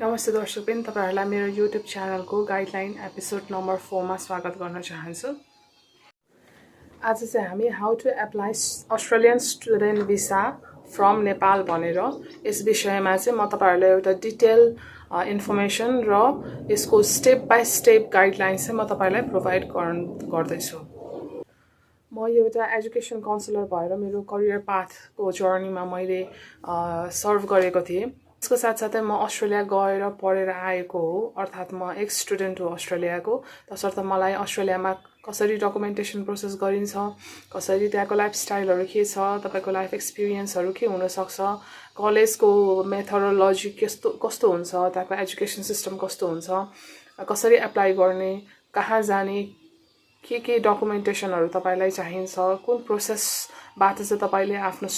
नमस्ते दर्शकबिन, तपाईहरुलाई मेरो YouTube च्यानलको गाइडलाइन एपिसोड नम्बर 4 मा स्वागत गर्न चाहन्छु। आज चाहिँ हामी how to apply Australian student visa from Nepal भनेर यस विषयमा चाहिँ म तपाईहरुलाई एउटा डिटेल इन्फर्मेसन र यसको स्टेप बाइ स्टेप गाइडलाइन चाहिँ म तपाईहरुलाई प्रोवाइड गर्दै छु। म एउटा एजुकेसन काउन्सिलर भएर मेरो करियर पाथको जर्नीमा मैले सर्भ गरेको थिएँ। यसको साथसाथै म अस्ट्रेलिया गएर पढेर आएको हो, अर्थात् म एक्स स्टुडेन्ट हो अस्ट्रेलियाको। तसर्थ मलाई अस्ट्रेलियामा कसरी डकुमेन्टेसन प्रोसेस गरिन्छ, कसरी त्यहाँको लाइफस्टाइलहरू के छ, तपाईको लाइफ एक्सपिरियन्सहरू के हुनसक्छ, कलेजको मेथोडोलोजी कस्तो हुन्छ, त्यहाँको एजुकेसन सिस्टम कस्तो हुन्छ, कसरी एप्लाई गर्ने, कहाँ जाने, के डकुमेन्टेसनहरू तपाईलाई चाहिन्छ, कुन प्रोसेसबाट चाहिँ तपाईले आफ्नो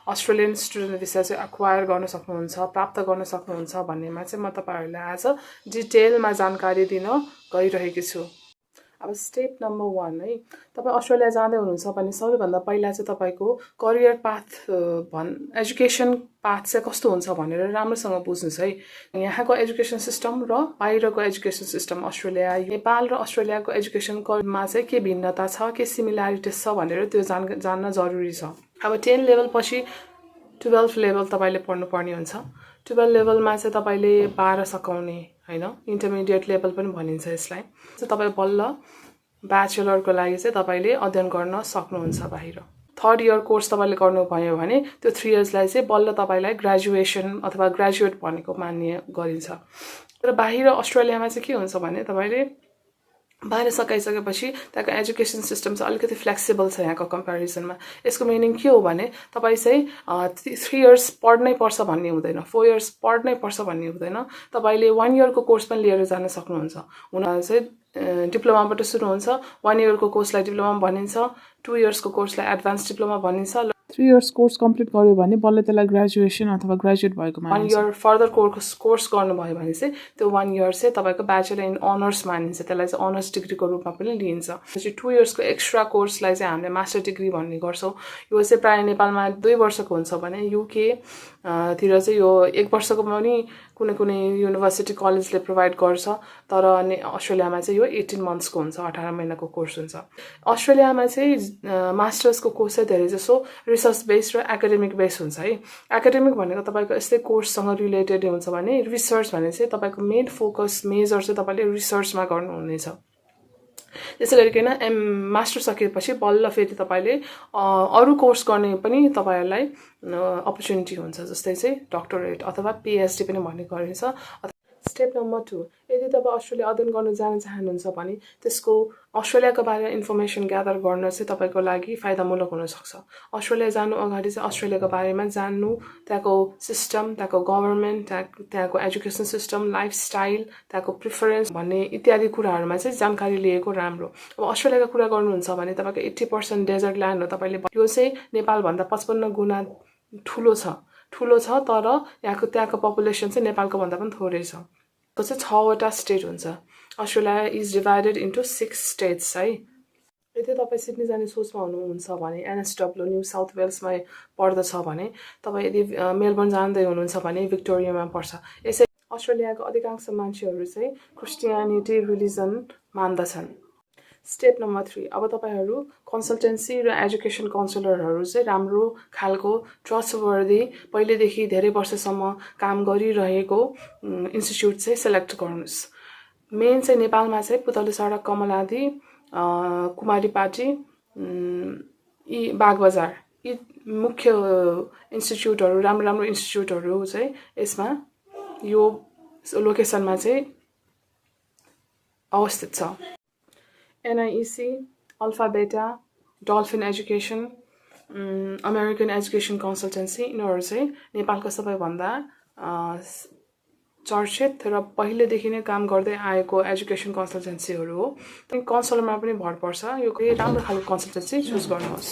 अस्ट्रेलियन स्टुडेन्ट भिसा चाहिँ एक्वायर गर्न सक्नुहुन्छ, प्राप्त गर्न सक्नुहुन्छ भन्नेमा चाहिँ म तपाईहरुलाई आज डिटेलमा जानकारी दिन गइरहेकी छु। अब स्टेप नम्बर 1 है, तपाई अस्ट्रेलिया जाँदै हुनुहुन्छ भने सबैभन्दा पहिला चाहिँ तपाईको करियर पाथ एजुकेसन पाथ चाहिँ कस्तो हुन्छ भनेर राम्रोसँग बुझ्नुस् है। यहाँको एजुकेसन सिस्टम र बाहिरको एजुकेसन सिस्टम अस्ट्रेलिया, नेपाल र अस्ट्रेलियाको एजुकेसनमा चाहिँ के भिन्नता छ, के सिमिल्यारिटिज छ भनेर त्यो जान्न जरुरी छ। अब 10 लेभल पछि 12 लेभल तपाईले पढ्नुपर्ने हुन्छ। 12 लेभलमा चाहिँ तपाईले 12 सकाउने हैन, इन्टरमिडिएट लेभल पनि भनिन्छ यसलाई। चाहिँ तपाई बल्ल ब्याचलरको लागि चाहिँ तपाईले अध्ययन गर्न सक्नुहुन्छ बाहिर। थर्ड इयर कोर्स तपाईले गर्नु भयो भने त्यो 3 इयर्सलाई चाहिँ बल्ल तपाईलाई ग्रेजुएसन अथवा ग्रेजुएट भनेको मान्य गरिन्छ। तर बाहिर अस्ट्रेलियामा चाहिँ के हुन्छ भने तपाईले बाहिर सकाइसकेपछि त्यहाँको एजुकेसन सिस्टम चाहिँ अलिकति फ्लेक्सिबल छ यहाँको कम्पेरिजनमा। यसको मिनिङ के हो भने तपाई चाहिँ 3 इयर्स पढ्नै पर्छ भन्ने हुँदैन, 4 इयर्स पढ्नै पर्छ भन्ने हुँदैन। तपाईले 1 इयरको कोर्स पनि लिएर जान सक्नुहुन्छ। हुन चाहिँ डिप्लोमाबाट सुरु हुन्छ। 1 इयरको कोर्सलाई डिप्लोमा भनिन्छ, 2 इयर्सको कोर्सलाई एडभान्स डिप्लोमा भनिन्छ। 3 इयर्स कोर्स कम्प्लिट गर्यो भने बल्ल त्यसलाई ग्रेजुएसन अथवा ग्रेजुएट भएको मानिन्छ। 1 इयर फर्दर कोर्स गर्नुभयो भने चाहिँ त्यो 1 इयर चाहिँ तपाईको ब्याचलर इन अनर्स मानिन्छ। त्यसलाई चाहिँ अनर्स डिग्रीको रूपमा पनि लिइन्छ। त्यसपछि 2 इयर्सको एक्स्ट्रा कोर्सलाई चाहिँ हामीले मास्टर डिग्री भन्ने गर्छौं। यो चाहिँ प्राय नेपालमा 2 वर्षको हुन्छ भने युके तिर चाहिँ यो 1 वर्षको पनि कुनै युनिभर्सिटी कलेजले प्रोवाइड गर्छ। तर अस्ट्रेलियामा चाहिँ यो 18 मन्थ्सको हुन्छ, 18 महिनाको कोर्स हुन्छ। अस्ट्रेलियामा चाहिँ मास्टर्सको कोर्स चाहिँ धेरै जसो रिसर्च बेस्ड र एकाडेमिक बेस्ड हुन्छ है। एकाडेमिक भनेको तपाईको यस्तै कोर्ससँग रिलेटेड हुन्छ भने रिसर्च भने चाहिँ तपाईको मेन फोकस मेजर चाहिँ तपाईले रिसर्चमा गर्नुहुनेछ। त्यसै गरिकन मास्टर सकेपछि बल्ल फेरि तपाईले अरु कोर्स गर्ने पनि तपाईहरुलाई अपर्च्युनिटी हुन्छ, जस्तै चाहिँ डक्टरेट अथवा पीएचडी पनि भन्ने गरिन्छ। स्टेप नम्बर 2, यदि तपाईं अस्ट्रेलिया अध्ययन गर्न जान चाहनुहुन्छ भने त्यसको अस्ट्रेलियाको बारेमा इन्फर्मेसन ग्यादर गर्न चाहिँ तपाईको लागि फाइदामूलक हुन सक्छ। अस्ट्रेलिया जानु अगाडि चाहिँ अस्ट्रेलियाको बारेमा जान्नु, त्यहाँको सिस्टम, त्यहाँको गभर्नमेन्ट, त्यहाँको एजुकेसन सिस्टम, लाइफस्टाइल, त्यहाँको प्रिफरेन्स भन्ने इत्यादि कुराहरुमा चाहिँ जानकारी लिएको राम्रो। अब अस्ट्रेलियाको कुरा गर्नुहुन्छ भने तपाईको 80% डेजर्ट ल्यान्ड हो। तपाईले यो चाहिँ नेपाल भन्दा 55 गुना ठूलो छ, तर त्यहाँको पपुलेसन चाहिँ नेपालको भन्दा पनि थोरै छ। त्यो चाहिँ 6 वटा स्टेट हुन्छ। Australia is divided into 6 states है। यदि तपाई सिडनी जाने सोचमा हुनुहुन्छ भने एनएसडब्ल्यू न्यू साउथ वेल्समा पर्दछ भने, तपाई यदि मेलबर्न जाँदै हुनुहुन्छ भने विक्टोरियामा पर्छ। यसै अस्ट्रेलियाको अधिकांश मान्छेहरू चाहिँ क्रिस्चियनिटी रिलिजन मान्दछन्। स्टेप नम्बर 3, अब तपाईहरु कन्सल्टेन्सी र एजुकेसन काउन्सिलरहरू चाहिँ राम्रो खालको ट्रस्टवर्दी पहिलेदेखि धेरै वर्षसम्म काम गरिरहेको इन्स्टिट्युट चाहिँ सिलेक्ट गर्नुस्। मेन चाहिँ नेपालमा चाहिँ पुतली सडक, कमलादी, कुमारी पाटी, बागबजार यी मुख्य इन्स्टिट्युटहरू, राम्रो इन्स्टिट्युटहरू चाहिँ यसमा यो लोकेसनमा चाहिँ अवस्थित छ। NIEC, alpha beta, dolphin education, American education consultancy यिनीहरू चाहिँ नेपालको सबैभन्दा चर्चित र पहिलेदेखि नै काम गर्दै आएको एजुकेसन कन्सल्टेन्सीहरू हो। काउन्सिलरमा पनि भर पर्छ। यो राम्रो खालको कन्सल्टेन्सी चुज गर्नुहोस्।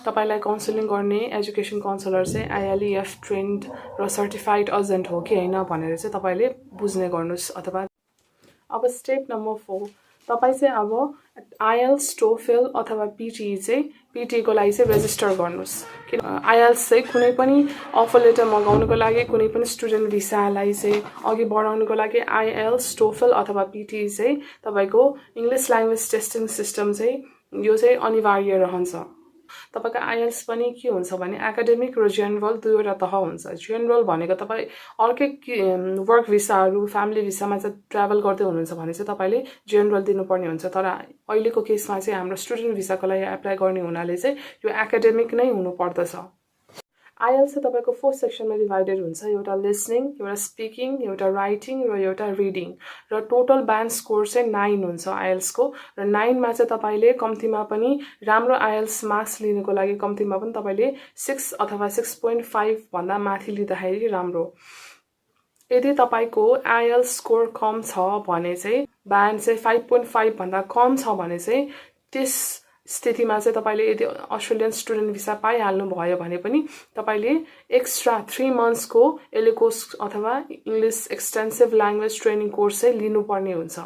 तपाईलाई काउन्सिलिङ गर्ने एजुकेसन काउन्सिलर चाहिँ ILEF ट्रेन्ड र सर्टिफाइड एजेन्ट हो कि हैन भनेर चाहिँ तपाईले बुझ्ने गर्नुस्। अथवा अब स्टेप नम्बर 4, तपाईँ चाहिँ अब आइएल्स टोफेल अथवा पिटी चाहिँ पिटीको लागि चाहिँ रेजिस्टर गर्नुहोस्। किन आइएल्स चाहिँ कुनै पनि अफर लेटर मगाउनुको लागि कुनै पनि स्टुडेन्ट भिसालाई चाहिँ अघि बढाउनुको लागि आइएल्स टोफेल अथवा पिटी चाहिँ तपाईँको इङ्ग्लिस ल्याङ्ग्वेज टेस्टिङ सिस्टम चाहिँ यो चाहिँ अनिवार्य रहन्छ। तपाईँको आइएल्स पनि के हुन्छ भने एकाडेमिक र जेनरल दुईवटा तह हुन्छ। जेनरल भनेको तपाईँ अर्कै वर्क भिसाहरू फ्यामिली भिसामा चाहिँ ट्राभल गर्दै हुनुहुन्छ भने चाहिँ तपाईँले जेनरल दिनुपर्ने हुन्छ। तर अहिलेको केसमा चाहिँ हाम्रो स्टुडेन्ट भिसाको लागि एप्लाई गर्ने हुनाले चाहिँ यो एकाडेमिक नै हुनुपर्दछ। आइएल्स चाहिँ तपाईँको 4 सेक्सनमा डिभाइडेड हुन्छ। एउटा लिसनिङ, एउटा स्पिकिङ, एउटा राइटिङ र एउटा रिडिङ र टोटल ब्यान्ड स्कोर चाहिँ 9 हुन्छ आइएल्सको। र 9मा चाहिँ तपाईँले कम्तीमा पनि राम्रो आइएल्स मार्क्स लिनुको लागि कम्तीमा पनि तपाईँले 6 अथवा 6.5 भन्दा माथि लिँदाखेरि राम्रो। यदि तपाईँको आइएल्स स्कोर कम छ भने चाहिँ ब्यान्ड चाहिँ 5.5 भन्दा कम छ भने चाहिँ त्यस स्थितिमा चाहिँ तपाईँले यदि अस्ट्रेलियन स्टुडेन्ट भिसा पाइहाल्नु भयो भने पनि तपाईँले एक्स्ट्रा 3 मन्थ्सको एलिकोस अथवा English extensive language training course चाहिँ लिनुपर्ने हुन्छ।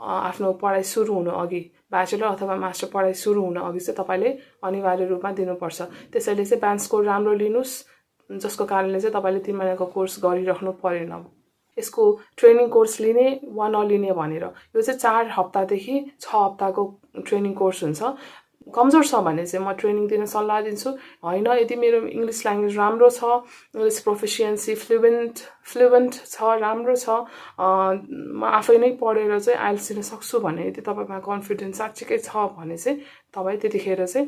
आफ्नो पढाइ सुरु हुनु अघि ब्याचलर अथवा मास्टर पढाइ सुरु हुनु अघि चाहिँ तपाईँले अनिवार्य रूपमा दिनुपर्छ। त्यसैले चाहिँ ब्यान्ड स्कोर राम्रो लिनुहोस्, जसको कारणले चाहिँ तपाईँले 3 महिनाको कोर्स गरिराख्नु परेन। यसको ट्रेनिङ कोर्स लिने वा नलिने भनेर यो चाहिँ 4 हप्तादेखि 6 हप्ताको ट्रेनिङ कोर्स हुन्छ। कमजोर छ भने चाहिँ म ट्रेनिङ दिन सल्लाह दिन्छु। होइन, यदि मेरो इङ्ग्लिस ल्याङ्ग्वेज राम्रो छ, इङ्ग्लिस प्रोफिसियन्सी फ्लुएन्ट छ, राम्रो छ, म आफै नै पढेर चाहिँ आइएल्स दिन सक्छु भने यदि तपाईँमा कन्फिडेन्स साँच्चीकै छ भने चाहिँ तपाईँ त्यतिखेर चाहिँ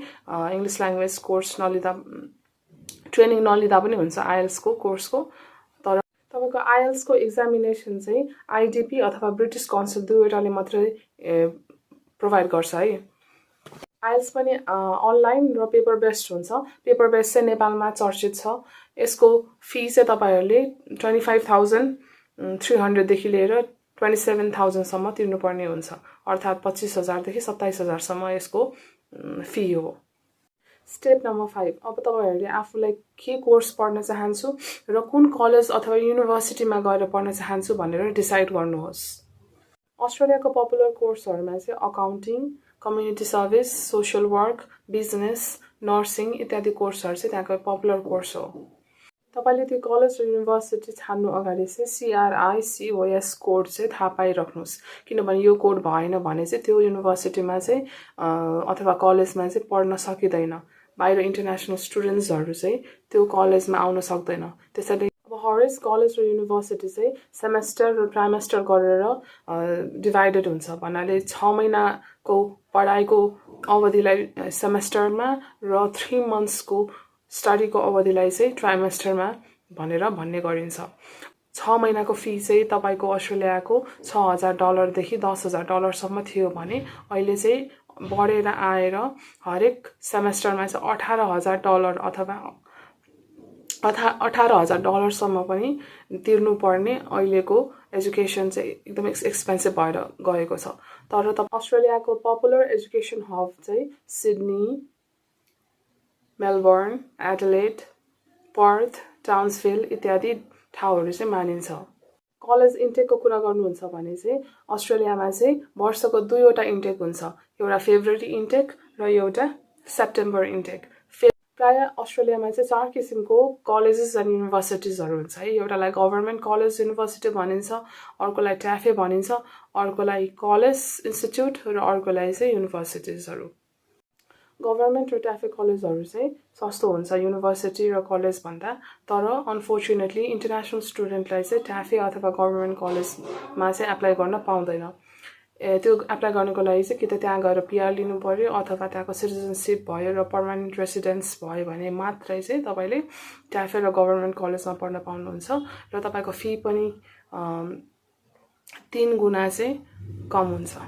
इङ्ग्लिस ल्याङ्ग्वेज कोर्स नलिँदा ट्रेनिङ नलिँदा पनि हुन्छ आइएल्सको कोर्सको। तर तपाईँको आइएल्सको एक्जामिनेसन चाहिँ आइडिपी अथवा ब्रिटिस काउन्सिल दुईवटाले मात्रै प्रोभाइड गर्छ है। आइएल्स पनि अनलाइन र पेपर बेस्ड हुन्छ। पेपर बेस्ड चाहिँ नेपालमा चर्चित छ। यसको फी चाहिँ तपाईँहरूले 25,300 देखि लिएर 27,000 तिर्नुपर्ने हुन्छ। अर्थात् 25,000 देखि 27,000 यसको फी हो। स्टेप नम्बर 5, अब तपाईँहरूले आफूलाई के कोर्स पढ्न चाहन्छु र कुन कलेज अथवा युनिभर्सिटीमा गएर पढ्न चाहन्छु भनेर डिसाइड गर्नुहोस्। अस्ट्रेलियाको पपुलर कोर्सहरूमा चाहिँ accounting, community service, social work, business, nursing इत्यादि कोर्सहरू चाहिँ त्यहाँको पपुलर कोर्स हो। तपाईँले त्यो कलेज र युनिभर्सिटी छान्नु अगाडि चाहिँ CRI/COS कोड चाहिँ थाहा पाइराख्नुहोस्। किनभने यो कोड भएन भने चाहिँ त्यो युनिभर्सिटीमा चाहिँ अथवा कलेजमा चाहिँ पढ्न सकिँदैन। बाहिर इन्टरनेसनल स्टुडेन्ट्सहरू चाहिँ त्यो कलेजमा आउन सक्दैन। त्यसैले अब हरेक कलेज र युनिभर्सिटी चाहिँ सेमेस्टर र ट्राइमेस्टर गरेर डिभाइडेड हुन्छ। भन्नाले 6 महिनाको पढाइको अवधिलाई सेमेस्टरमा र 3 मन्थ्सको स्टडीको अवधिलाई चाहिँ ट्राइमेस्टरमा भन्ने गरिन्छ। 6 महिनाको फी चाहिँ तपाईँको अस्ट्रेलियाको $6,000 देखि $10,000 थियो भने अहिले चाहिँ बढेर आएर हरेक सेमेस्टरमा चाहिँ $18,000 अथवा $18,000 पनि तिर्नुपर्ने अहिलेको एजुकेसन चाहिँ एकदमै एक्सपेन्सिभ भएर गएको छ। तर अस्ट्रेलियाको पपुलर एजुकेसन हब चाहिँ सिडनी, मेलबर्न, एडलेड, पर्थ, टाउन्सभिल इत्यादि ठाउँहरू चाहिँ मानिन्छ। कलेज इन्टेकको कुरा गर्नुहुन्छ भने चाहिँ अस्ट्रेलियामा चाहिँ वर्षको 2वटा इन्टेक हुन्छ। एउटा फेब्रुअरी इन्टेक र एउटा सेप्टेम्बर इन्टेक। प्राय अस्ट्रेलियामा चाहिँ 4 किसिमको कलेजेस एन्ड युनिभर्सिटिजहरू हुन्छ है। एउटालाई गभर्मेन्ट कलेज युनिभर्सिटी भनिन्छ, अर्कोलाई ट्याफे भनिन्छ, अर्कोलाई कलेज इन्स्टिट्युट र अर्कोलाई चाहिँ युनिभर्सिटिजहरू। गभर्मेन्ट र ट्याफे कलेजहरू चाहिँ सस्तो हुन्छ युनिभर्सिटी र कलेज भन्दा। तर अनफोर्चुनेटली इन्टरनेसनल स्टुडेन्टलाई चाहिँ ट्याफे अथवा गभर्मेन्ट कलेजमा चाहिँ एप्लाई गर्न पाउँदैन। त्यो एप्लाई गर्नको लागि चाहिँ कि त त्यहाँ गएर PR लिनु पर्यो अथवा त्यहाँको सिटिजनसिप भयो र पर्मानेन्ट रेसिडेन्स भयो भने मात्रै चाहिँ तपाईँले ट्याफे र गभर्मेन्ट कलेजमा पढ्न पाउनुहुन्छ। र तपाईँको फी पनि 3 गुणा चाहिँ कम हुन्छ।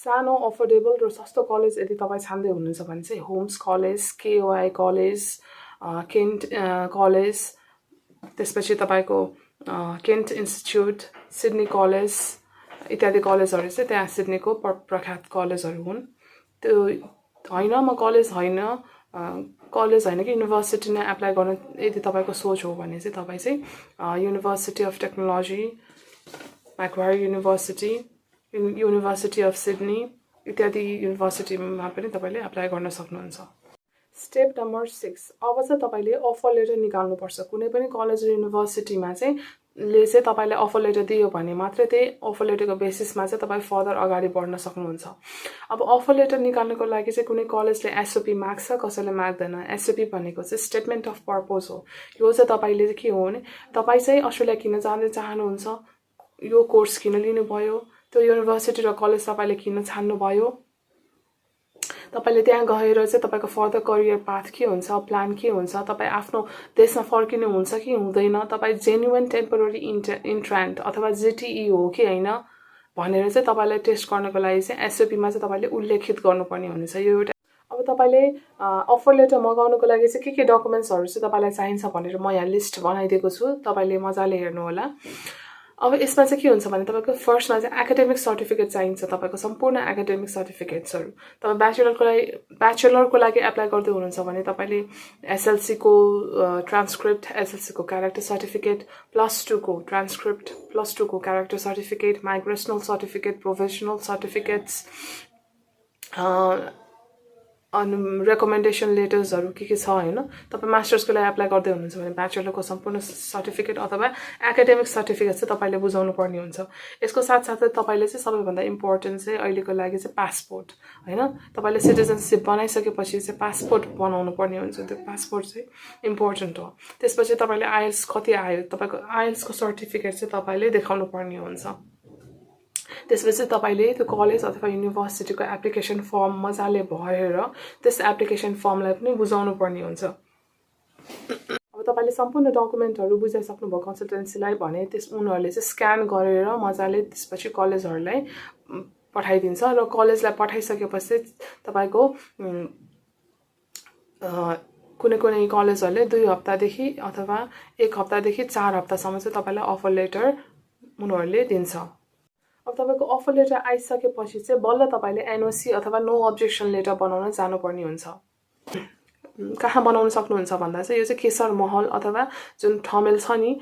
सानो अफोर्डेबल र सस्तो कलेज यदि तपाईँ छान्दै हुनुहुन्छ भने चाहिँ Holmes college, KOI college, Kent college, त्यसपछि तपाईँको केन्ट इन्स्टिट्युट, सिडनी कलेज इत्यादि कलेजहरू चाहिँ त्यहाँ सिडनीको प्रख्यात कलेजहरू हुन्। त्यो होइन म कलेज होइन कि युनिभर्सिटी नै एप्लाई गर्न यदि तपाईँको सोच हो भने चाहिँ तपाईँ चाहिँ university of technology, Macquarie university, university of Sydney इत्यादि युनिभर्सिटीमा पनि तपाईले एप्लाई गर्न सक्नुहुन्छ। स्टेप नम्बर 6, अब चाहिँ तपाईले अफर लेटर निकाल्नुपर्छ। कुनै पनि कलेज र युनिभर्सिटीमा चाहिँ तपाईलाई अफर लेटर दियो भने मात्रै त्यही अफर लेटरको बेसिसमा चाहिँ तपाईँ फर्दर अगाडि बढ्न सक्नुहुन्छ। अब अफर लेटर निकाल्नको लागि चाहिँ कुनै कलेजले एसओपी माग्छ, कसैले माग्दैन। एसओपी भनेको चाहिँ स्टेटमेन्ट अफ पर्पज हो। यो चाहिँ तपाईले के हो भने तपाईँ चाहिँ अस्ट्रेलिया किन जान चाहनुहुन्छ, यो कोर्स किन लिनुभयो, त्यो युनिभर्सिटी र कलेज तपाईले किन छान्नुभयो, तपाईले त्यहाँ गएर चाहिँ तपाईको फर्दर करियर पाथ के हुन्छ, प्लान के हुन्छ, तपाईँ आफ्नो देशमा फर्किनु हुन्छ कि हुँदैन, तपाईँ जेन्युइन टेम्पोररी इन्ट्रान्ट अथवा जेटीई हो कि हैन भनेर चाहिँ तपाईलाई टेस्ट गर्नको लागि चाहिँ एसओपीमा चाहिँ तपाईले उल्लेखित गर्नुपर्ने हुन्छ। यो एउटा अब तपाईले अफर लेटर मगाउनको लागि चाहिँ के डकुमेन्ट्सहरु चाहिँ तपाईलाई चाहिन्छ भनेर म यहाँ लिस्ट बनाइदिएको छु, तपाईले मजाले हेर्नु होला। अब यसमा चाहिँ के हुन्छ भने तपाईको फर्स्टमा चाहिँ एकाडेमिक सर्टिफिकेट चाहिन्छ, तपाईको सम्पूर्ण एकाडेमिक सर्टिफिकेट्सहरु। तपाईँ ब्याचलरको लागि एप्लाई गर्दै हुनुहुन्छ भने तपाईले एसएलसी को ट्रान्सक्रिप्ट, एसएलसी को क्यारेक्टर सर्टिफिकेट, +2 को ट्रान्सक्रिप्ट, +2 को character certificate, migrational certificate, professional certificates, अनि रेकमेन्डेसन लेटर्सहरु के छ हैन। तपाई मास्टर्सको लागि एप्लाई गर्दै हुनुहुन्छ भने ब्याचलरको सम्पूर्ण सर्टिफिकेट अथवा एकाडेमिक सर्टिफिकेट चाहिँ तपाईले बुझाउनु पर्ने हुन्छ। यसको साथसाथै तपाईले चाहिँ सबैभन्दा इम्पोर्टेन्ट चाहिँ अहिलेको लागि चाहिँ पासपोर्ट हैन। तपाईले सिटिजनशिप बनाइसकेपछि चाहिँ पासपोर्ट बनाउनु पर्ने हुन्छ। त्यो पासपोर्ट चाहिँ इम्पोर्टेन्ट हो। त्यसपछि तपाईले आइएल्स कति आयो, तपाईको आइएल्स को सर्टिफिकेट चाहिँ तपाईले देखाउनु पर्ने हुन्छ। त्यसपछि तपाईले त्यो कलेज अथवा युनिभर्सिटीको एप्लिकेसन फर्म मजाले भरेर त्यस एप्लिकेसन फर्मलाई पनि बुझाउनु पर्ने हुन्छ। अब तपाईले सम्पूर्ण डकुमेन्टहरु बुझाइसक्नु भयो कन्सल्टेन्सीलाई भने त्यस उनीहरुले चाहिँ स्क्यान गरेर मजाले त्यसपछि कलेजहरुलाई पठाइदिन्छ र कलेजलाई पठाइसकेपछि तपाईको कुनै कलेजहरुले 2 हप्तादेखि अथवा 1 हप्तादेखि 4 हप्तासम्म चाहिँ तपाईलाई अफर लेटर उनीहरुले दिन्छ। अब तपाईको अफर लेटर आइसकेपछि चाहिँ बल्ल तपाईले एनओसी अथवा नो अब्जेक्सन लेटर बनाउन जानुपर्ने हुन्छ। कहाँ बनाउन सक्नुहुन्छ भन्दा चाहिँ यो चाहिँ केशर महल अथवा जुन ठमेल छ नि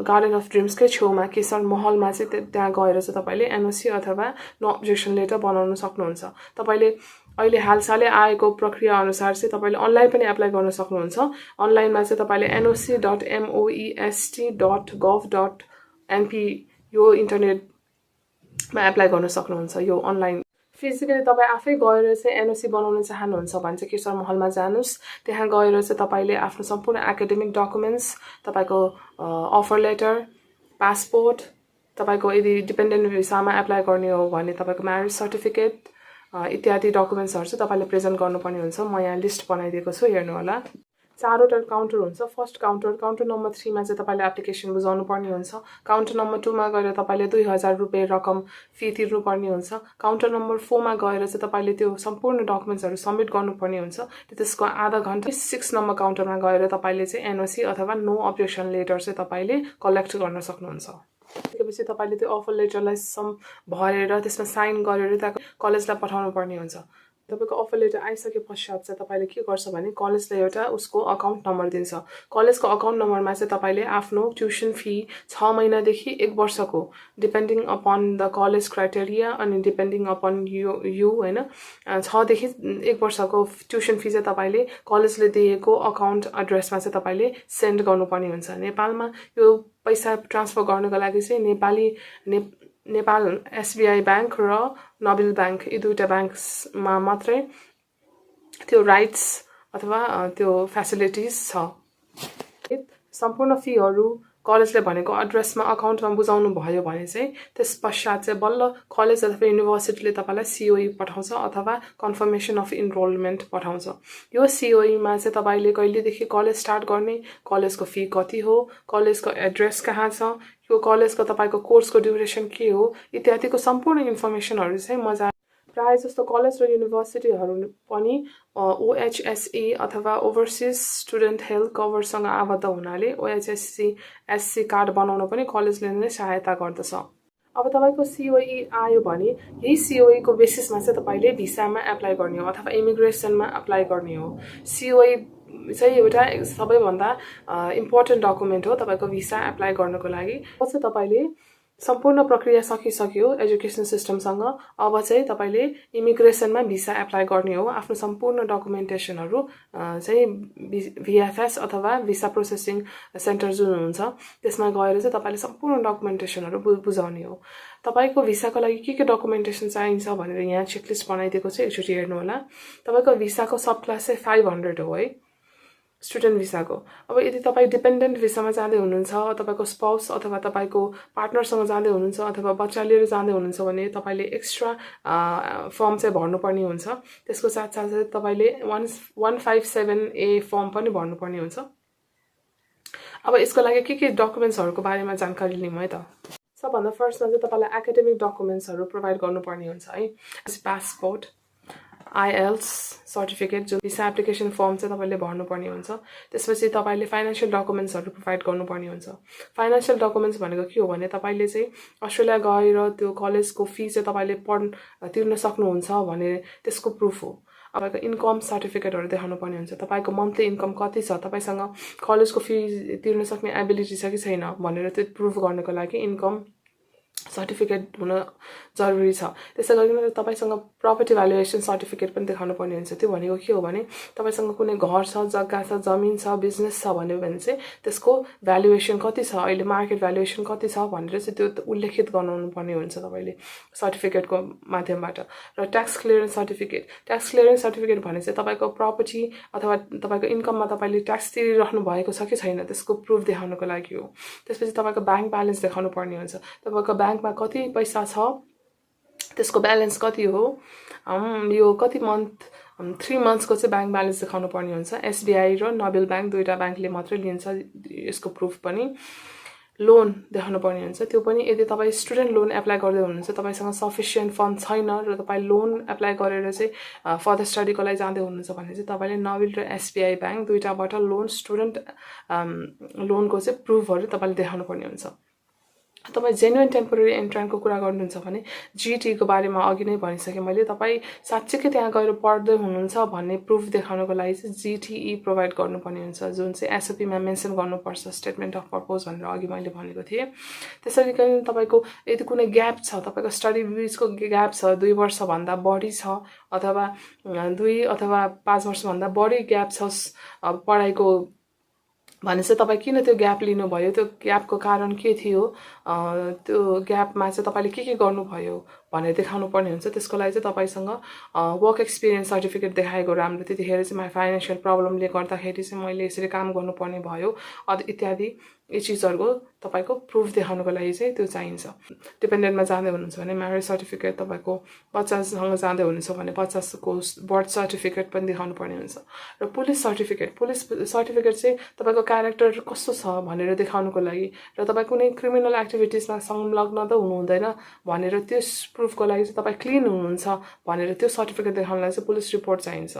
गार्डन अफ ड्रिम्सकै छेउमा केशर महलमा चाहिँ त्यहाँ गएर चाहिँ तपाईले एनओसी अथवा नो अब्जेक्सन लेटर बनाउन सक्नुहुन्छ। तपाईले अहिले हालसालै आएको प्रक्रिया अनुसार चाहिँ तपाईले अनलाइन पनि एप्लाई गर्न सक्नुहुन्छ। अनलाइनमा चाहिँ तपाईले noc.moest.gov.np यो इन्टरनेटमा एप्लाई गर्न सक्नुहुन्छ। यो अनलाइन फिजिकली तपाईँ आफै गएर चाहिँ एनओसी बनाउन चाहनुहुन्छ भने चाहिँ केशर महलमा जानुस्। त्यहाँ गएर चाहिँ तपाईले आफ्नो सम्पूर्ण एकाडेमिक डकुमेन्ट्स, तपाईको अफर लेटर, पासपोर्ट, तपाईको यदि डिपेन्डेन्ट भिसामा एप्लाई गर्ने हो भने तपाईको म्यारेज सर्टिफिकेट इत्यादि डकुमेन्ट्सहरु चाहिँ तपाईले प्रेजेन्ट गर्नुपर्ने हुन्छ। म यहाँ लिस्ट बनाइदिएको छु, हेर्नु होला। 4 वटा काउन्टर हुन्छ। फर्स्ट काउन्टर नम्बर 3 मा चाहिँ तपाईले एप्लिकेसन बुझाउनु पर्ने हुन्छ। काउन्टर नम्बर 2 मा गएर तपाईले 2000 रुपैयाँ रकम फी तिर्नु पर्ने हुन्छ। काउन्टर नम्बर 4 मा गएर चाहिँ तपाईले त्यो सम्पूर्ण डकुमेन्ट्सहरु सबमिट गर्नुपर्ने हुन्छ। त्यसको आधा घण्टा 6 नम्बर काउन्टरमा गएर तपाईले चाहिँ एनओसी अथवा नो अब्जेक्सन लेटर चाहिँ तपाईले कलेक्ट गर्न सक्नुहुन्छ। त्यसपछि तपाईले त्यो अफर लेटरलाई भरेर त्यसमा साइन गरेर त्यहाँ कलेजलाई पठाउनु पर्ने हुन्छ। तपाईको अफर लेटर आइसके पश्चात चाहिँ तपाईले के गर्छ भने कलेजले एउटा उसको अकाउन्ट नम्बर दिन्छ। कलेजको अकाउन्ट नम्बरमा चाहिँ तपाईले आफ्नो ट्युसन फी 6 महिनादेखि 1 वर्षको depending upon the college criteria अनि डिपेन्डिङ अपन यु हैन 6 देखि 1 वर्षको ट्युसन फी चाहिँ तपाईले कलेजले दिएको अकाउन्ट एड्रेसमा चाहिँ तपाईले सेन्ड गर्नुपर्ने हुन्छ। नेपालमा यो पैसा ट्रान्सफर गर्नको लागि चाहिँ नेपाल एसबीआई बैंक र नोबेल बैंक यी दुईटा बैंकमा मात्रै त्यो राइट्स अथवा त्यो फ्यासिलिटिज छ। सम्पूर्ण फीहरु कलेजले भनेको एड्रेसमा अकाउन्टमा बुझाउनु भयो भने चाहिँ त्यसपश्चात चाहिँ बल्ल कलेज अथवा युनिभर्सिटीले तपाईलाई सीओई पठाउँछ अथवा कन्फर्मेसन अफ इनरोलमेन्ट पठाउँछ। यो सीओई मा चाहिँ तपाईले कहिलेदेखि कलेज स्टार्ट गर्ने, कलेजको फी कति हो, कलेजको एड्रेस कहाँ छ, यो कलेजको तपाईको कोर्सको ड्युरेसन के हो इत्यादिको सम्पूर्ण इन्फर्मेसनहरु चाहिँ मजा प्राय जस्तो कलेज र युनिभर्सिटीहरु पनि ओएचएसई अथवा ओभरसीज स्टुडेन्ट हेल्थ कभरसँग आबद्ध हुनाले ओएचएससी कार्ड बनाउन पनि कलेजले नै सहायता गर्दछ। अब तपाईको सीओई आयो भने यही सीओई को बेसिसमा चाहिँ तपाईले भिसामा एप्लाई गर्ने हो अथवा इमिग्रेसनमा एप्लाई गर्ने हो। सीओई चाहिँ एउटा सबैभन्दा इम्पोर्टेन्ट डकुमेन्ट हो तपाईको भिसा एप्लाई गर्नको लागि। पछि तपाईले सम्पूर्ण प्रक्रिया सकिसक्यो एजुकेसन सिस्टमसँग। अब चाहिँ तपाईले इमिग्रेसनमा भिसा एप्लाई गर्ने हो। आफ्नो सम्पूर्ण डकुमेन्टेसनहरू चाहिँ VFS अथवा भिसा प्रोसेसिङ सेन्टर जुन हुन्छ त्यसमा गएर चाहिँ तपाईले सम्पूर्ण डकुमेन्टेसनहरू बुझाउने हो। तपाईको भिसाको लागि के डकुमेन्टेसन चाहिन्छ भनेर यहाँ चेकलिस्ट बनाइदिएको छ, एकचोटि हेर्नु होला। तपाईको भिसाको सब क्लास चाहिँ 500 हो है, स्टुडेन्ट भिसाको। अब यदि तपाईँ डिपेन्डेन्ट भिसामा जाँदै हुनुहुन्छ, तपाईँको स्पाउस अथवा तपाईँको पार्टनरसँग जाँदै हुनुहुन्छ अथवा बच्चा लिएर जाँदै हुनुहुन्छ भने तपाईँले एक्स्ट्रा फर्म चाहिँ भर्नुपर्ने हुन्छ। त्यसको साथसाथै तपाईँले 157A फर्म पनि भर्नुपर्ने हुन्छ। अब यसको लागि के डकुमेन्ट्सहरूको बारेमा जानकारी लिउँ है त। सबभन्दा फर्स्टमा चाहिँ तपाईँलाई एकाडेमिक डकुमेन्ट्सहरू प्रोभाइड गर्नुपर्ने हुन्छ है। पासपोर्ट, IELTS सर्टिफिकेट, जो भिसा एप्लिकेसन फर्म चाहिँ तपाईँले भर्नुपर्ने हुन्छ। त्यसपछि तपाईँले फाइनेन्सियल डकुमेन्ट्सहरू प्रोभाइड गर्नुपर्ने हुन्छ। फाइनेन्सियल डकुमेन्ट्स भनेको के हो भने तपाईँले चाहिँ अस्ट्रेलिया गएर त्यो कलेजको फी चाहिँ तपाईँले तिर्न सक्नुहुन्छ भने त्यसको प्रुफ हो। तपाईँको इन्कम सर्टिफिकेटहरू देखाउनु पर्ने हुन्छ। तपाईँको मन्थली इन्कम कति छ, तपाईँसँग कलेजको फी तिर्न सक्ने एबिलिटी छ कि छैन भनेर त्यो प्रुफ गर्नको लागि इन्कम सर्टिफिकेट हुन जरुरी छ। त्यसै गरिकन तपाईसँग प्रपर्टी भ्यालुएसन सर्टिफिकेट पनि देखाउनु पर्ने हुन्छ। त्यो भनेको के हो भने तपाईसँग कुनै घर छ, जग्गा छ, जमिन छ, बिजनेस छ भन्यो भने चाहिँ त्यसको भ्यालुएसन कति छ, अहिले मार्केट भ्यालुएसन कति छ भनेर चाहिँ त्यो उल्लेखित गराउनु पर्ने हुन्छ तपाईले सर्टिफिकेटको माध्यमबाट। र tax clearance certificate, tax clearance certificate भने चाहिँ तपाईको प्रपर्टी अथवा तपाईको इन्कममा तपाईले ट्याक्स तिरिराख्नु भएको छ कि छैन त्यसको प्रुफ देखाउनको लागि हो। त्यसपछि तपाईको ब्याङ्क ब्यालेन्स देखाउनु पर्ने हुन्छ। तपाईको ब्याङ्कमा कति पैसा छ, त्यसको ब्यालेन्स कति हो, यो कति मन्थ 3 मन्थ्सको चाहिँ ब्याङ्क ब्यालेन्स देखाउनु पर्ने हुन्छ। SBI र नोबेल ब्याङ्क दुईटा ब्याङ्कले मात्रै लिन्छ यसको प्रुफ पनि। लोन देखाउनु पर्ने हुन्छ, त्यो पनि यदि तपाईँ स्टुडेन्ट लोन एप्लाई गर्दै हुनुहुन्छ, तपाईँसँग सफिसियन्ट फन्ड छैन र तपाईँ लोन एप्लाई गरेर चाहिँ फर्दर स्टडीको लागि जाँदै हुनुहुन्छ भने चाहिँ तपाईँले नोबेल र SBI ब्याङ्क दुईटाबाट लोन स्टुडेन्ट लोनको चाहिँ प्रुफहरू तपाईँले देखाउनु पर्ने हुन्छ। तपाईँ जेन्युइन टेम्पोरेरी एन्ट्रान्टको कुरा गर्नुहुन्छ भने GT को बारेमा अघि नै भनिसकेँ मैले। तपाईँ साँच्चैकै त्यहाँ गएर पढ्दै हुनुहुन्छ भन्ने प्रुफ देखाउनको लागि चाहिँ GTE प्रोभाइड गर्नुपर्ने हुन्छ, जुन चाहिँ SOP मा मेन्सन गर्नुपर्छ, स्टेटमेन्ट अफ पर्पज भनेर अघि मैले भनेको थिएँ। त्यसरी नै तपाईँको यदि कुनै ग्याप छ, तपाईँको स्टडी बिचको ग्याप छ, 2 वर्षभन्दा बढी छ अथवा 2 अथवा 5 वर्षभन्दा बढी ग्याप छ पढाइको भने चाहिँ तपाईँ किन त्यो ग्याप लिनुभयो, त्यो ग्यापको कारण के थियो, त्यो ग्यापमा चाहिँ तपाईँले के गर्नुभयो भनेर देखाउनु पर्ने हुन्छ। त्यसको लागि चाहिँ तपाईँसँग वर्क एक्सपिरियन्स सर्टिफिकेट देखाएको राम्रो, त्यतिखेर चाहिँ मलाई फाइनेन्सियल प्रब्लमले गर्दाखेरि चाहिँ मैले यसरी काम गर्नुपर्ने भयो इत्यादि यी चिजहरूको तपाईँको प्रुफ देखाउनको लागि चाहिँ त्यो चाहिन्छ। डिपेन्डेन्टमा जाँदै हुनुहुन्छ भने म्यारेज सर्टिफिकेट, तपाईँको बच्चासँग जाँदै हुनुहुन्छ भने बच्चाको बर्थ सर्टिफिकेट पनि देखाउनु पर्ने हुन्छ। र पुलिस सर्टिफिकेट चाहिँ तपाईँको क्यारेक्टर कस्तो छ भनेर देखाउनुको लागि, र तपाईँ कुनै क्रिमिनल एक्टिभिटिजमा संलग्न त हुनुहुँदैन भनेर त्यो प्रुफको लागि चाहिँ तपाईँ क्लिन हुनुहुन्छ भनेर त्यो सर्टिफिकेट देखाउनलाई चाहिँ पुलिस रिपोर्ट चाहिन्छ।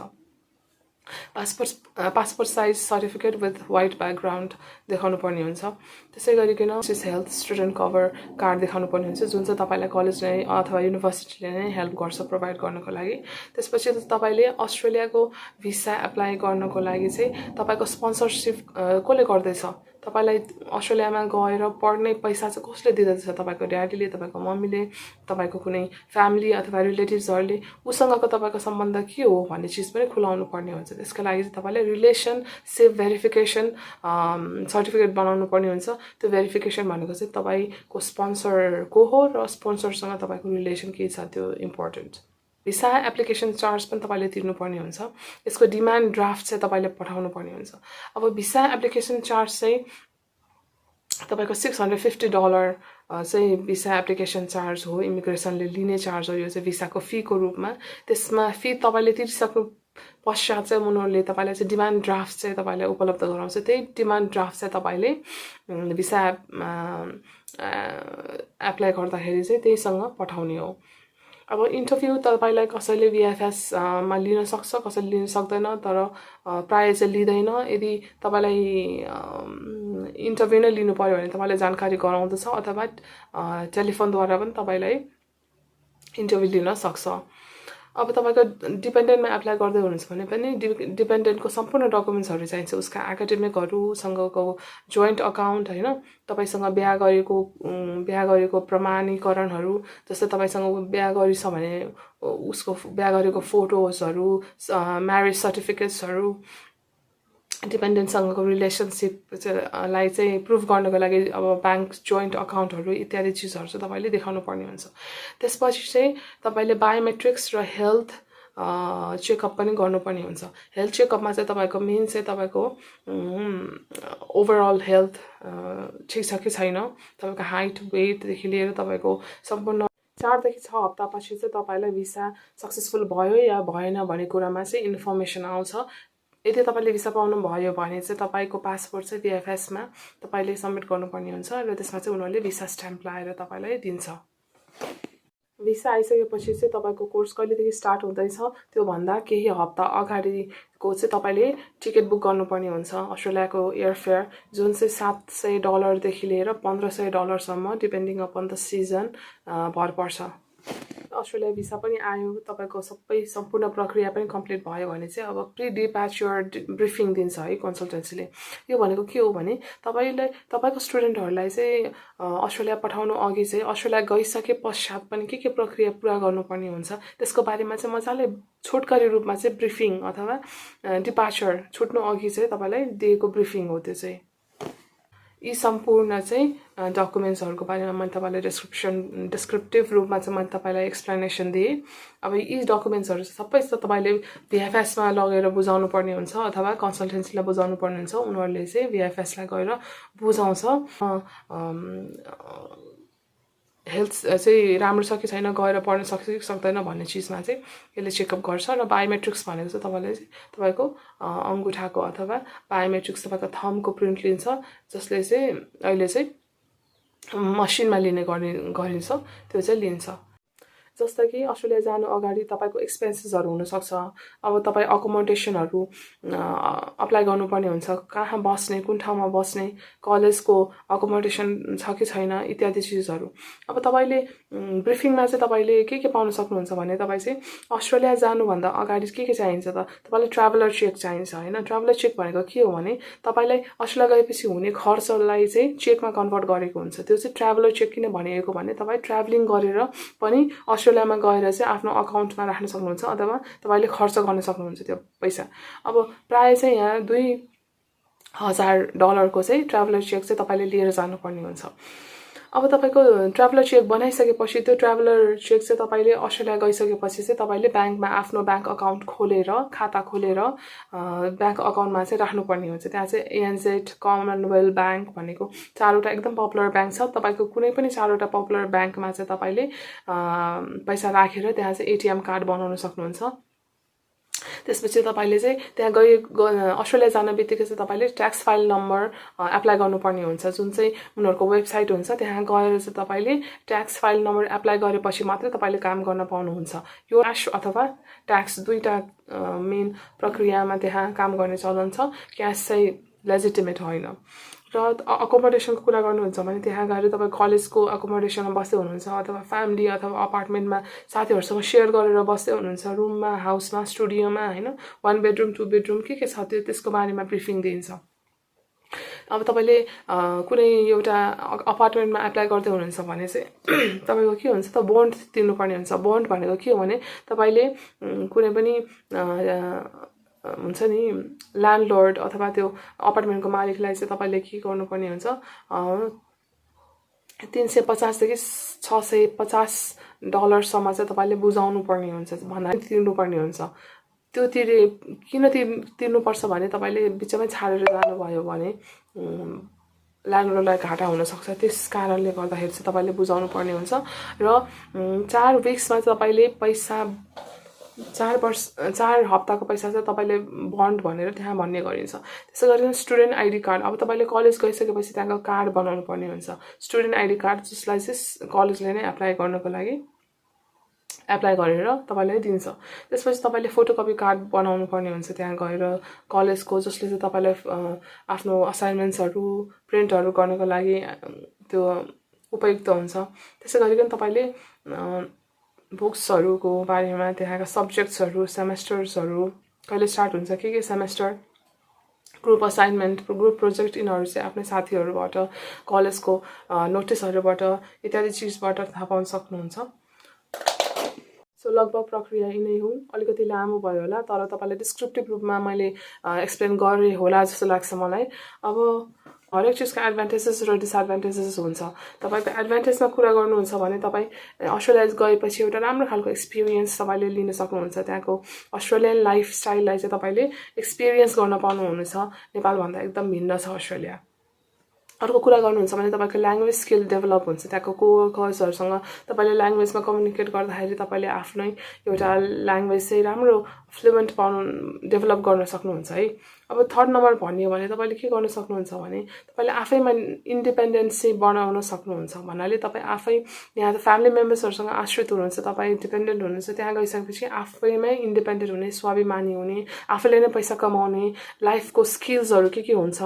Passport size certificate with white background देखाउनु पर्ने हुन्छ। त्यसै गरिकन हेल्थ स्टुडेन्ट कभर कार्ड देखाउनु पर्ने हुन्छ, जुन चाहिँ तपाईँलाई कलेजले अथवा युनिभर्सिटीले नै हेल्प गर्छ प्रोभाइड गर्नको लागि। त्यसपछि तपाईँले अस्ट्रेलियाको भिसा एप्लाई गर्नको लागि चाहिँ तपाईँको स्पोन्सरसिप कसले गर्दैछ, तपाईँलाई अस्ट्रेलियामा गएर पढ्ने पैसा चाहिँ कसले दिँदैछ, तपाईँको ड्याडीले, तपाईँको मम्मीले, तपाईँको कुनै फ्यामिली अथवा रिलेटिभ्सहरूले, उसँगको तपाईँको सम्बन्ध के हो भन्ने चिज पनि खुलाउनु पर्ने हुन्छ। त्यसको लागि चाहिँ तपाईँले रिलेसनसिप भेरिफिकेसन सर्टिफिकेट बनाउनु पर्ने हुन्छ। त्यो भेरिफिकेसन भनेको चाहिँ तपाईँको स्पोन्सर को हो र स्पोन्सरसँग तपाईँको रिलेसन के छ त्यो इम्पोर्टेन्ट। भिसा एप्लिकेसन चार्ज पनि तपाईँले तिर्नुपर्ने हुन्छ। यसको डिमान्ड ड्राफ्ट चाहिँ तपाईँले पठाउनु पर्ने हुन्छ। अब भिसा एप्लिकेसन चार्ज चाहिँ तपाईँको $650 चाहिँ भिसा एप्लिकेसन चार्ज हो, इमिग्रेसनले लिने चार्ज हो। यो चाहिँ भिसाको फीको रूपमा। त्यसमा फी तपाईँले तिरिसक्नु पश्चात चाहिँ उनीहरूले तपाईँलाई चाहिँ डिमान्ड ड्राफ्ट चाहिँ तपाईँलाई उपलब्ध गराउँछ। त्यही डिमान्ड ड्राफ्ट चाहिँ तपाईँले भिसा एप्लाई गर्दाखेरि चाहिँ त्यहीसँग पठाउने हो। अब इन्टरभ्यू तपाईँलाई कसैले VFS मा लिन सक्छ, कसैले लिन सक्दैन, तर प्रायः चाहिँ लिँदैन। यदि तपाईँलाई इन्टरभ्यू नै लिनु पर्यो भने तपाईँलाई जानकारी गराउँदछ अथवा टेलिफोनद्वारा पनि तपाईँलाई इन्टरभ्यू लिन सक्छ। अब तपाईँको डिपेन्डेन्टमा एप्लाई गर्दै हुनुहुन्छ भने पनि डिपेन्डेन्टको सम्पूर्ण डकुमेन्ट्सहरू चाहिन्छ, उसका एकाडेमिकहरूसँगको जोइन्ट अकाउन्ट होइन, तपाईँसँग बिहा गरेको प्रमाणीकरणहरू, जस्तै तपाईँसँग बिहा गरिछ भने उसको बिहा गरेको फोटोजहरू, म्यारेज सर्टिफिकेट्सहरू, डिपेन्डेन्टसँगको रिलेसनसिपलाई चाहिँ प्रुभ गर्नको लागि अब ब्याङ्क जोइन्ट अकाउन्टहरू इत्यादि चिजहरू चाहिँ तपाईँले देखाउनु पर्ने हुन्छ। त्यसपछि चाहिँ तपाईँले बायोमेट्रिक्स र हेल्थ चेकअप पनि गर्नुपर्ने हुन्छ। हेल्थ चेकअपमा चाहिँ तपाईँको मेन चाहिँ तपाईँको ओभरअल हेल्थ ठिक छ कि छैन, तपाईँको हाइट वेटदेखि लिएर तपाईँको सम्पूर्ण 4 देखि 6 हप्तापछि चाहिँ तपाईँलाई भिसा सक्सेसफुल भयो या भएन भन्ने कुरामा चाहिँ इन्फर्मेसन आउँछ। यदि तपाईँले भिसा पाउनु भयो भने चाहिँ तपाईँको पासपोर्ट चाहिँ VFSमा तपाईँले सबमिट गर्नुपर्ने हुन्छ र त्यसमा चाहिँ उनीहरूले भिसा स्ट्याम्प लगाएर तपाईँलाई दिन्छ। भिसा आइसकेपछि चाहिँ तपाईँको कोर्स कहिलेदेखि स्टार्ट हुँदैछ त्योभन्दा केही हप्ता अगाडिको चाहिँ तपाईँले टिकट बुक गर्नुपर्ने हुन्छ। अस्ट्रेलियाको एयरफेयर जुन चाहिँ $700 लिएर $1500 डिपेन्डिङ अपन द सिजन भर पर्छ। अस्ट्रेलिया भिसा पनि आयो, तपाईँको सम्पूर्ण प्रक्रिया पनि कम्प्लिट भयो भने चाहिँ अब प्री डिप्याचर ब्रिफिङ दिन्छ है कन्सल्टेन्सीले। यो भनेको के हो भने तपाईँको स्टुडेन्टहरूलाई चाहिँ अस्ट्रेलिया पठाउनु अघि चाहिँ अस्ट्रेलिया गइसके पश्चात पनि के प्रक्रिया पुरा गर्नुपर्ने हुन्छ त्यसको बारेमा चाहिँ मजाले छोटकरी रूपमा चाहिँ ब्रिफिङ अथवा डिप्याचर छुट्नु अघि चाहिँ तपाईँलाई दिएको ब्रिफिङ हो। त्यो चाहिँ यी सम्पूर्ण चाहिँ डकुमेन्ट्सहरूको बारेमा मैले तपाईँलाई डिस्क्रिप्टिभ रूपमा चाहिँ मैले तपाईँलाई एक्सप्लेनेसन दिएँ। अब यी डकुमेन्ट्सहरू सबै तपाईँले VFSमा लगेर बुझाउनु पर्ने हुन्छ अथवा कन्सल्टेन्सीलाई बुझाउनु पर्ने हुन्छ। उनीहरूले चाहिँ VFSलाई गएर बुझाउँछ हेल्थ चाहिँ राम्रो छ कि छैन, गएर पढ्न सक्छ कि सक्दैन भन्ने चिजमा चाहिँ यसले चेकअप गर्छ। र बायोमेट्रिक्स भनेको चाहिँ तपाईँको अङ्गुठाको अथवा बायोमेट्रिक्स तपाईँको थम्बको प्रिन्ट लिन्छ, जसले चाहिँ अहिले चाहिँ मसिनमा लिने गरिन्छ, त्यो चाहिँ लिन्छ। जस्तो कि अस्ट्रेलिया जानु अगाडि तपाईँको एक्सपेन्सेसहरू हुनसक्छ। अब तपाईँ अकोमोडेसनहरू अप्लाई गर्नुपर्ने हुन्छ, कहाँ बस्ने, कुन ठाउँमा बस्ने, कलेजको अकोमोडेसन छ कि छैन इत्यादि चिजहरू। अब तपाईँले ब्रिफिङमा चाहिँ तपाईँले के पाउन सक्नुहुन्छ भने तपाईँ चाहिँ अस्ट्रेलिया जानुभन्दा अगाडि के चाहिन्छ त तपाईँलाई ट्राभलर चेक चाहिन्छ होइन। ट्राभलर चेक भनेको के हो भने तपाईँलाई अस्ट्रेलिया गएपछि हुने खर्चलाई चाहिँ चेकमा कन्भर्ट गरेको हुन्छ। त्यो चाहिँ ट्राभलर चेक किन भनिएको भने तपाईँ ट्राभलिङ गरेर पनि अस्ट्रेलियामा गएर चाहिँ आफ्नो अकाउन्टमा राख्न सक्नुहुन्छ अथवा तपाईँले खर्च गर्न सक्नुहुन्छ त्यो पैसा। अब प्रायः चाहिँ यहाँ $2000 को चाहिँ ट्राभलर चेक चाहिँ तपाईँले लिएर जानुपर्ने हुन्छ। अब तपाईँको ट्राभलर चेक बनाइसकेपछि त्यो ट्राभलर चेक चाहिँ तपाईँले अस्ट्रेलिया गइसकेपछि चाहिँ तपाईँले ब्याङ्कमा आफ्नो ब्याङ्क अकाउन्ट खोलेर खाता खोलेर ब्याङ्क अकाउन्टमा चाहिँ राख्नुपर्ने हुन्छ। त्यहाँ चाहिँ ANZ, कमनवेल्थ ब्याङ्क भनेको 4वटा एकदम पपुलर ब्याङ्क छ। तपाईँको कुनै पनि 4वटा पपुलर ब्याङ्कमा चाहिँ तपाईँले पैसा राखेर त्यहाँ चाहिँ ATM कार्ड बनाउन सक्नुहुन्छ। त्यसपछि तपाईँले चाहिँ त्यहाँ अस्ट्रेलिया जान बित्तिकै चाहिँ तपाईँले ट्याक्स फाइल नम्बर एप्लाई गर्नुपर्ने हुन्छ, जुन चाहिँ उनीहरूको वेबसाइट हुन्छ। त्यहाँ गएर चाहिँ तपाईँले ट्याक्स फाइल नम्बर एप्लाई गरेपछि मात्रै तपाईँले काम गर्न पाउनुहुन्छ। यो क्यास अथवा ट्याक्स दुईवटा मेन प्रक्रियामा त्यहाँ काम गर्ने चलन छ। क्यास चाहिँ लेजिटिमेट होइन। र अकोमोडेसनको कुरा गर्नुहुन्छ भने त्यहाँ गएर तपाईँ कलेजको अकोमोडेसनमा बस्दै हुनुहुन्छ अथवा फ्यामिली अथवा अपार्टमेन्टमा साथीहरूसँग सेयर गरेर बस्दै हुनुहुन्छ, रुममा, हाउसमा, स्टुडियोमा होइन, 1 बेडरुम 2 बेडरुम के छ त्यसको बारेमा ब्रिफिङ दिन्छ। अब तपाईँले कुनै एउटा अपार्टमेन्टमा एप्लाई गर्दै हुनुहुन्छ भने चाहिँ तपाईँको के हुन्छ त बोन्ड तिर्नुपर्ने हुन्छ। बोन्ड भनेको के हो भने तपाईँले कुनै पनि हुन्छ नि ल्यान्डलर्ड अथवा त्यो अपार्टमेन्टको मालिकलाई चाहिँ तपाईँले के गर्नुपर्ने हुन्छ, $350 देखि $650 चाहिँ तपाईँले बुझाउनु पर्ने हुन्छ, भन्दा तिर्नुपर्ने हुन्छ। त्यो किन तिर्नुपर्छ भने तपाईँले बिचमै छाडेर जानुभयो भने ल्यान्डलर्डलाई घाटा हुनसक्छ। त्यस कारणले गर्दाखेरि चाहिँ तपाईँले बुझाउनु पर्ने हुन्छ। र 4 विक्समा तपाईँले पैसा 4 हप्ताको पैसा चाहिँ तपाईँले बन्ड भनेर त्यहाँ भन्ने गरिन्छ। त्यसै गरी स्टुडेन्ट आइडी कार्ड, अब तपाईँले कलेज गइसकेपछि त्यहाँको कार्ड बनाउनु पर्ने हुन्छ, स्टुडेन्ट आइडी कार्ड, जसलाई चाहिँ कलेजले नै एप्लाई गर्नको लागि एप्लाई गरेर तपाईँलाई दिन्छ। त्यसपछि तपाईँले फोटोकपी कार्ड बनाउनु पर्ने हुन्छ त्यहाँ गएर कलेजको, जसले चाहिँ तपाईँलाई आफ्नो असाइनमेन्ट्सहरू प्रिन्टहरू गर्नको लागि त्यो उपयुक्त हुन्छ। त्यसै गरिकन तपाईँले बुक्सहरूको बारेमा, त्यहाँका सब्जेक्ट्सहरू, सेमेस्टर्सहरू कहिले स्टार्ट हुन्छ, के semester, group assignment, group project, यिनीहरू चाहिँ आफ्नै साथीहरूबाट, कलेजको नोटिसहरूबाट इत्यादि चिजबाट थाहा पाउन सक्नुहुन्छ। सो लगभग प्रक्रिया यिनै हुन्। अलिकति लामो भयो होला, तर तपाईँलाई डिस्क्रिप्टिभ रूपमा मैले एक्सप्लेन गरेँ होला जस्तो लाग्छ मलाई। अब हरेक चिजको एडभान्टेजेस र डिसएडभान्टेजेस हुन्छ। तपाईँको एडभान्टेजमा कुरा गर्नुहुन्छ भने तपाईँ अस्ट्रेलिया गएपछि एउटा राम्रो खालको एक्सपिरियन्स तपाईँले लिन सक्नुहुन्छ। त्यहाँको अस्ट्रेलियन लाइफस्टाइललाई चाहिँ तपाईँले एक्सपिरियन्स गर्न पाउनुहुनेछ। नेपालभन्दा एकदम भिन्न छ अस्ट्रेलिया। अर्को कुरा गर्नुहुन्छ भने तपाईँको ल्याङ्ग्वेज स्किल डेभलप हुन्छ। त्यहाँको कोवर्कर्सहरूसँग तपाईँले ल्याङ्ग्वेजमा कम्युनिकेट गर्दाखेरि तपाईँले आफ्नै एउटा ल्याङ्ग्वेज चाहिँ राम्रो फ्लुएन्ट पाउनु डेभलप गर्न सक्नुहुन्छ है। अब थर्ड नम्बर भन्यो भने तपाईँले के गर्न सक्नुहुन्छ भने तपाईँले आफैमा इन्डिपेन्डेन्स चाहिँ बनाउन सक्नुहुन्छ। भन्नाले तपाईँ आफै यहाँ त फ्यामिली मेम्बर्सहरूसँग आश्रित हुनुहुन्छ, तपाईँ डिपेन्डेन्ट हुनुहुन्छ। त्यहाँ गइसकेपछि आफैमै इन्डिपेन्डेन्ट हुने, स्वाभिमानी हुने, आफैले नै पैसा कमाउने, लाइफको स्किल्सहरू के हुन्छ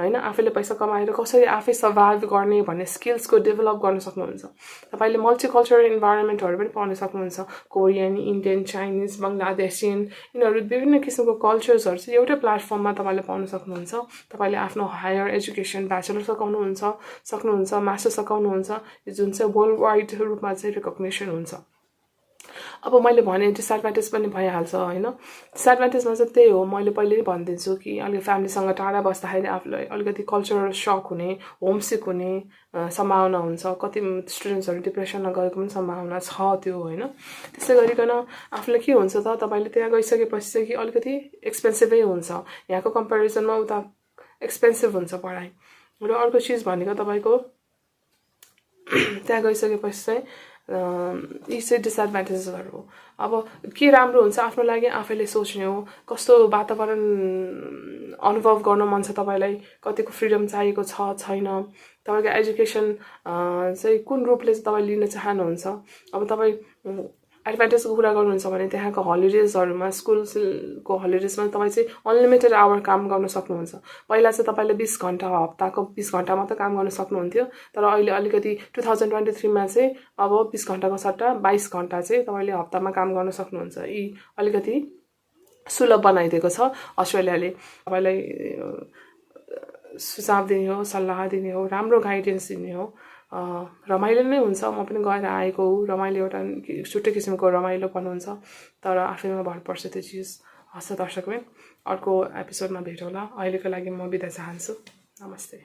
होइन, आफैले पैसा कमाएर कसरी आफै सर्भाइभ गर्ने भन्ने स्किल्सको डेभलप गर्न सक्नुहुन्छ। तपाईँले मल्टिकल्चरल इन्भाइरोमेन्टहरू पनि पाउन सक्नुहुन्छ। कोरियन, इन्डियन, चाइनिज, बङ्गलादेशियन, यिनीहरू विभिन्न किसिमको कल्चर्सहरू चाहिँ एउटै प्लेटफर्ममा तपाईँले पाउन सक्नुहुन्छ। तपाईँले आफ्नो हायर एजुकेसन, ब्याचलर सक्नुहुन्छ, मास्टर सकाउनुहुन्छ, जुन चाहिँ वर्ल्ड वाइड रूपमा चाहिँ रिकग्निसन हुन्छ। अब मैले भने डिसएडभान्टेज पनि भइहाल्छ होइन। डिसएडभान्टेजमा चाहिँ त्यही हो, मैले पहिले नै भनिदिन्छु कि अलिक फ्यामिलीसँग टाढा बस्दाखेरि आफूलाई अलिकति कल्चरल सक हुने, होमसिक हुने सम्भावना हुन्छ। कति स्टुडेन्ट्सहरू डिप्रेसनमा गएको पनि सम्भावना छ त्यो होइन। त्यसै गरिकन आफूलाई के हुन्छ त, तपाईँले त्यहाँ गइसकेपछि चाहिँ कि अलिकति एक्सपेन्सिभै हुन्छ। यहाँको कम्पेरिजनमा उता एक्सपेन्सिभ हुन्छ पढाइ। र अर्को चिज भनेको तपाईँको त्यहाँ गइसकेपछि चाहिँ यी चाहिँ डिसएडभान्टेजेसहरू हो। अब के राम्रो हुन्छ आफ्नो लागि आफैले सोच्ने हो। कस्तो वातावरण अनुभव गर्न मन छ तपाईँलाई, कतिको फ्रिडम चाहिएको छ छैन, तपाईँको एजुकेसन चाहिँ कुन रूपले चाहिँ तपाईँ लिन चाहनुहुन्छ। अब तपाईँ एडभान्टेजको कुरा गर्नुहुन्छ भने त्यहाँको हलिडेजहरूमा, स्कुलको हलिडेजमा तपाईँ चाहिँ अनलिमिटेड आवर काम गर्न सक्नुहुन्छ। पहिला चाहिँ तपाईँले 20 घन्टा, हप्ताको 20 घन्टा मात्र काम गर्न सक्नुहुन्थ्यो, तर अहिले अलिकति 2023मा चाहिँ अब 20 घन्टाको सट्टा 22 घन्टा चाहिँ तपाईँले हप्तामा काम गर्न सक्नुहुन्छ। यी अलिकति सुलभ बनाइदिएको छ अस्ट्रेलियाले। तपाईँलाई सुझाव दिने हो, सल्लाह दिने हो, राम्रो गाइडेन्स दिने हो। रमाइलो नै हुन्छ। म पनि गएर आएको हो, रमाइलो एउटा छुट्टै किसिमको रमाइलोपन हुन्छ, तर आफैमा भर पर्छ त्यो चिज। हस् दर्शकबिन, अर्को एपिसोडमा भेटौँला। अहिलेको लागि म बिदा चाहन्छु। नमस्ते।